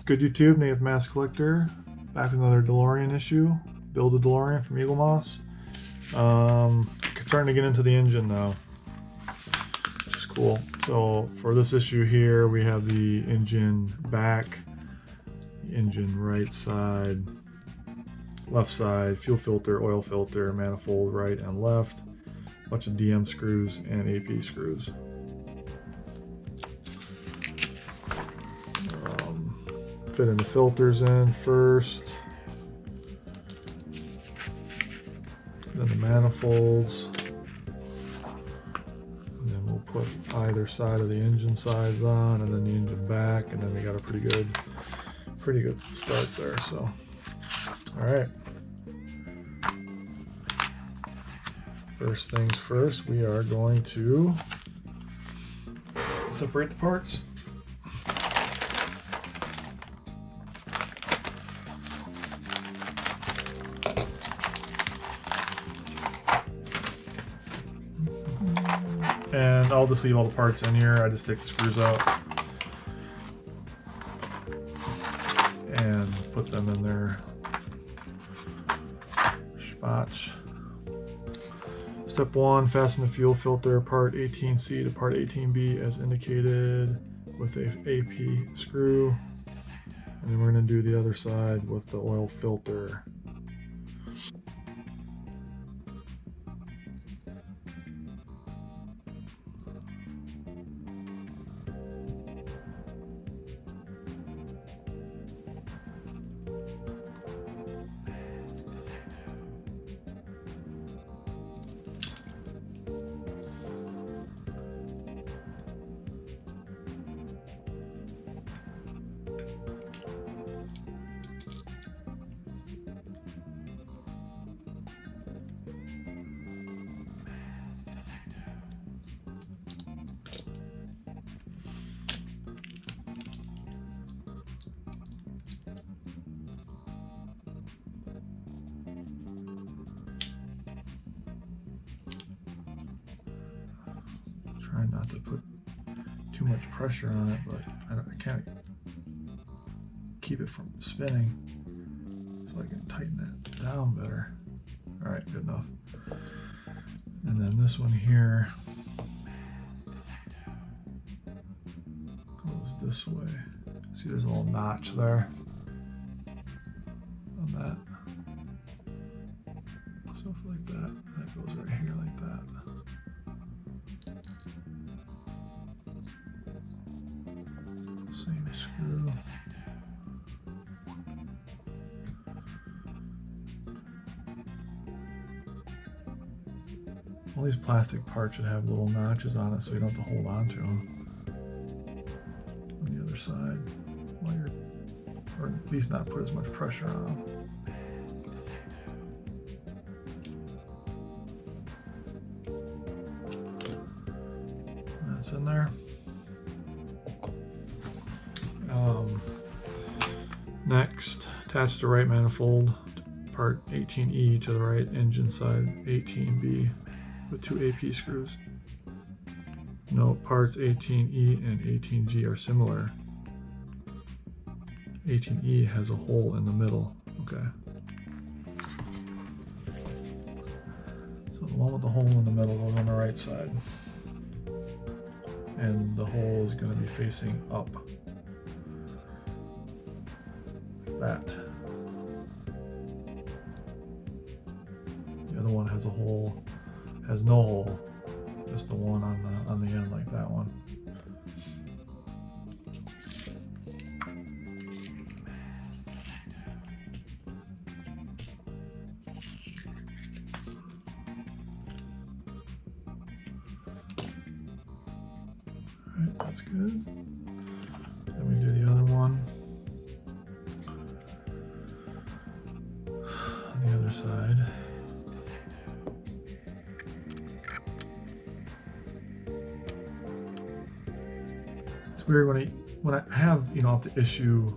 Good YouTube, Native Mass Collector, back with another Delorean issue. Build a Delorean from Eaglemoss. Starting to get into the engine now, which is cool. So for this issue here, we have the engine back, the engine right side, left side, fuel filter, oil filter, manifold right and left, a bunch of DM screws and AP screws. Fitting the filters in first, then the manifolds, and then we'll put either side of the engine sides on, and then the engine back, and then we got a pretty good start there. So, all right. First things first, we are going to separate the parts. And I'll just leave all the parts in here. I just take the screws out and put them in their spots. Step 1, fasten the fuel filter part 18C to part 18B as indicated with a AP screw. And then we're going to do the other side with the oil filter. Trying not to put too much pressure on it, but I can't keep it from spinning, so I can tighten it down better. All right, good enough. And then this one here goes this way. See, there's a little notch there on that. Stuff like that. That goes right here like that. Same screw. All these plastic parts should have little notches on it so you don't have to hold on to them. On the other side, while you're, or at least not put as much pressure on them. That's in there. Next, attach the right manifold, part 18E to the right engine side 18B with 2 AP screws. Note, parts 18E and 18G are similar. 18E has a hole in the middle. Okay. So the one with the hole in the middle goes on the right side. And the hole is going to be facing up. That. The other one has a hole, has no hole, just the one on the end like that one. All right, that's good. Then we do the other one. The other side. It's weird when I have, you know, up to issue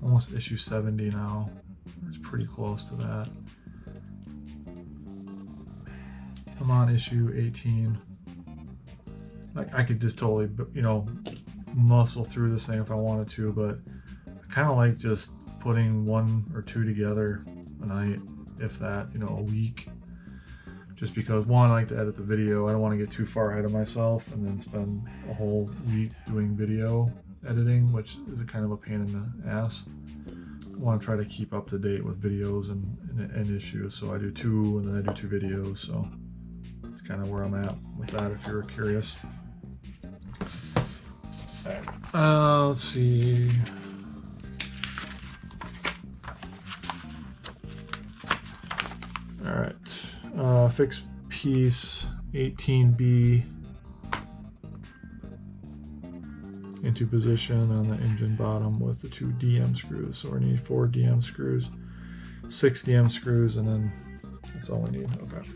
almost issue 70 now. It's pretty close to that. I'm on issue 18. Like I could just totally, you know, muscle through this thing if I wanted to, but I kind of like just putting 1 or 2 together a night, if that, you know, a week. Just because, one, I like to edit the video. I don't want to get too far ahead of myself and then spend a whole week doing video editing, which is a kind of a pain in the ass. I want to try to keep up to date with videos and issues, so I do 2 and then I do 2 videos, so it's kind of where I'm at with that if you're curious. Let's see. All right, fixed piece 18B into position on the engine bottom with the 2 DM screws. So we need 4 DM screws, 6 DM screws, and then that's all we need. Okay.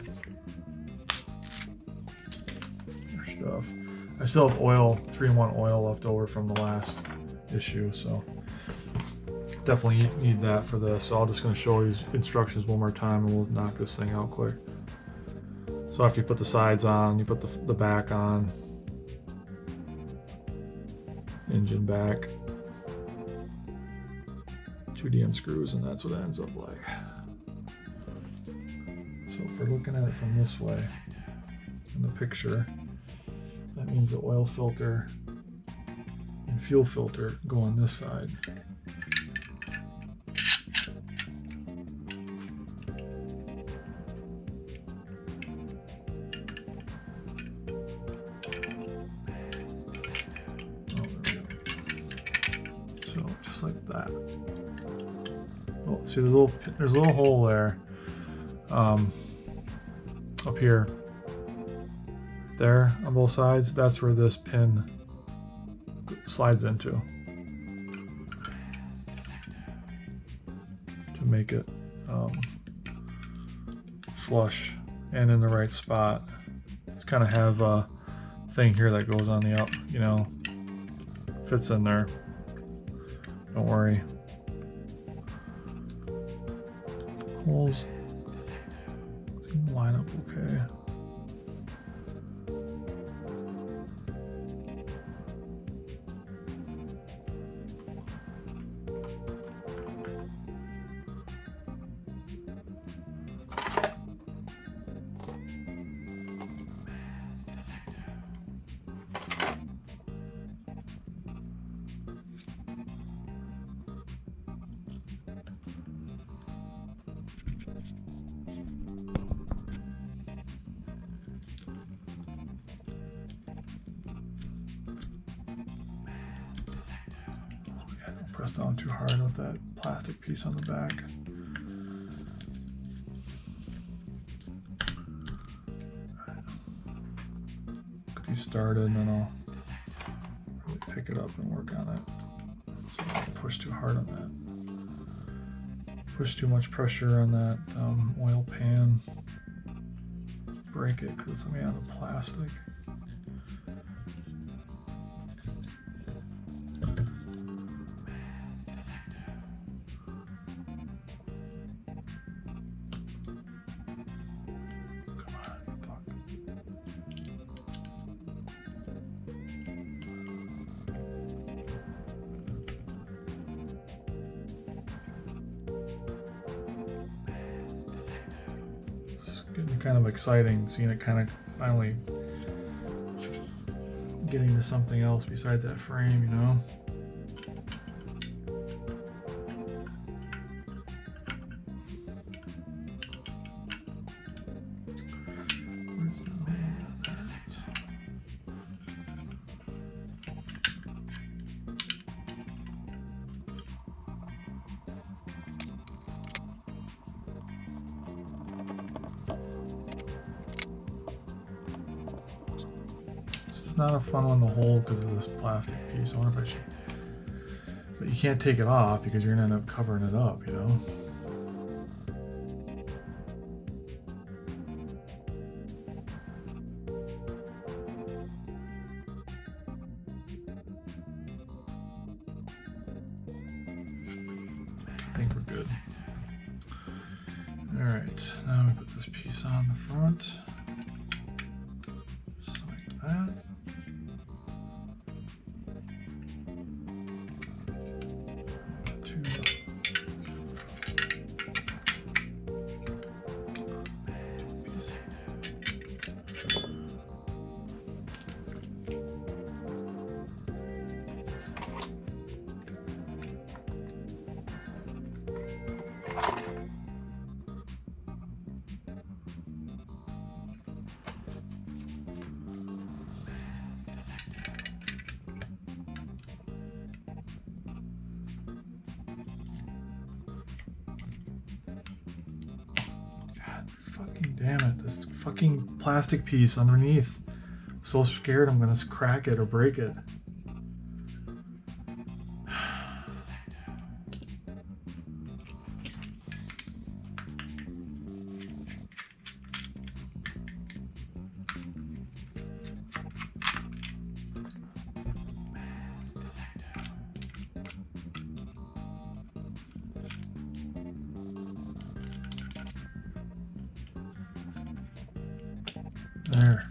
More stuff. I still have oil, 3-in-1 oil left over from the last issue, so definitely need that for this. So I'm just going to show you instructions one more time and we'll knock this thing out quick. So after you put the sides on, you put the back on, engine back, 2 DM screws, and that's what it ends up like. So if we're looking at it from this way in the picture, that means the oil filter and fuel filter go on this side. Like that. Oh, see, there's a little hole there, up here, there on both sides. That's where this pin slides into to make it flush and in the right spot. It's kind of have a thing here that goes on the up, you know, fits in there. Don't worry. Holes seem to line up okay. Press down too hard with that plastic piece on the back. Get these started and then I'll really pick it up and work on it. So don't push too hard on that. Push too much pressure on that oil pan. Break it because it's made out of plastic. Getting kind of exciting, seeing it kind of finally getting to something else besides that frame, you know? It's not a fun one to hold because of this plastic piece. I wonder if I should, but you can't take it off because you're gonna end up covering it up, you know? I think we're good. All right, now we put this piece on the front, just like that. Damn it, this fucking plastic piece underneath. I'm so scared I'm gonna crack it or break it. There.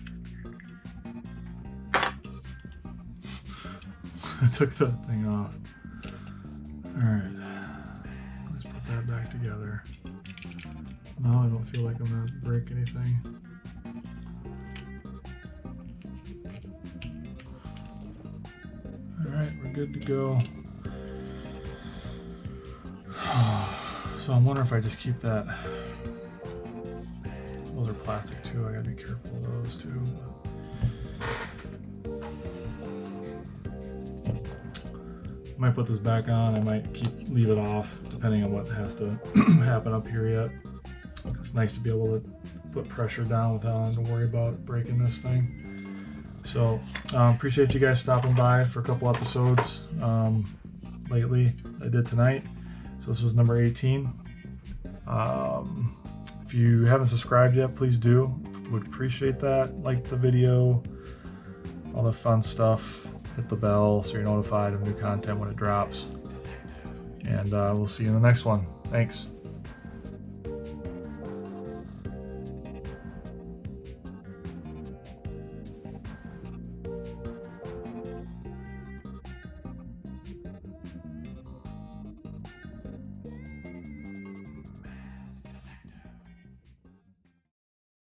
I took that thing off. Alright. Let's put that back together. No, I don't feel like I'm gonna break anything. Alright, we're good to go. So I'm wondering if I just keep that. Those are plastic too, I gotta be careful of those too. I might put this back on, I might leave it off, depending on what has to happen up here yet. It's nice to be able to put pressure down without having to worry about breaking this thing. So, appreciate you guys stopping by for a couple episodes lately. I did tonight, so this was number 18. If you haven't subscribed yet, please do. Would appreciate that. Like the video, all the fun stuff. Hit the bell so you're notified of new content when it drops. And we'll see you in the next one. Thanks.